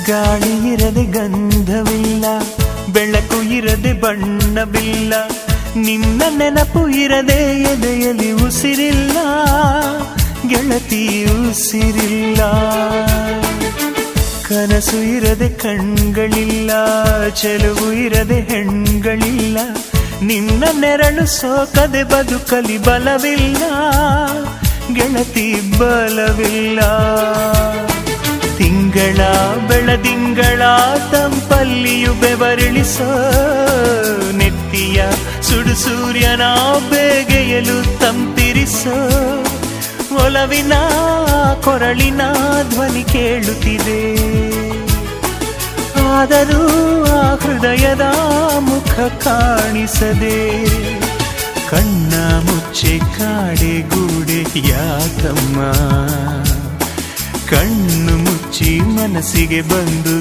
ಗಾಳಿ ಇರದೆ ಗಂಧವಿಲ್ಲ, ಬೆಳಕು ಇರದೆ ಬಣ್ಣವಿಲ್ಲ, ನಿನ್ನ ನೆನಪು ಇರದೆ ಎದೆಯಲ್ಲಿ ಉಸಿರಿಲ್ಲ, ಗೆಳತಿ ಉಸಿರಿಲ್ಲ. ಕನಸು ಇರದೆ ಕಣ್ಗಳಿಲ್ಲ, ಚೆಲುವು ಇರದೆ ಹೆಣ್ಗಳಿಲ್ಲ, ನಿನ್ನ ನೆರಳು ಸೋಕದೆ ಬದುಕಲಿ ಬಲವಿಲ್ಲ, ಗೆಳತಿ ಬಲವಿಲ್ಲ. ತಿಂಗಳ ಬೆಳದಿಂಗಳ ತಂಪಲ್ಲಿಯು ಬೆವರಿಳಿಸೋ, ನೆತ್ತಿಯ ಸುಡು ಸೂರ್ಯನ ಬೇಗೆಯಲು ತಂಪಿರಿಸೋ, ಒಲವಿನ ಕೊರಳಿನ ಧ್ವನಿ ಕೇಳುತ್ತಿದೆ, ಆದರೂ ಆ ಹೃದಯದ ಮುಖ ಕಾಣಿಸದೆ. ಕಣ್ಣ ಮುಚ್ಚೆ ಕಾಡೆ ಗೂಡೆ ಯಾಕಮ್ಮ, ಕಣ್ಣು ಮುಚ್ಚಿ ಮನಸ್ಸಿಗೆ ಬಂದು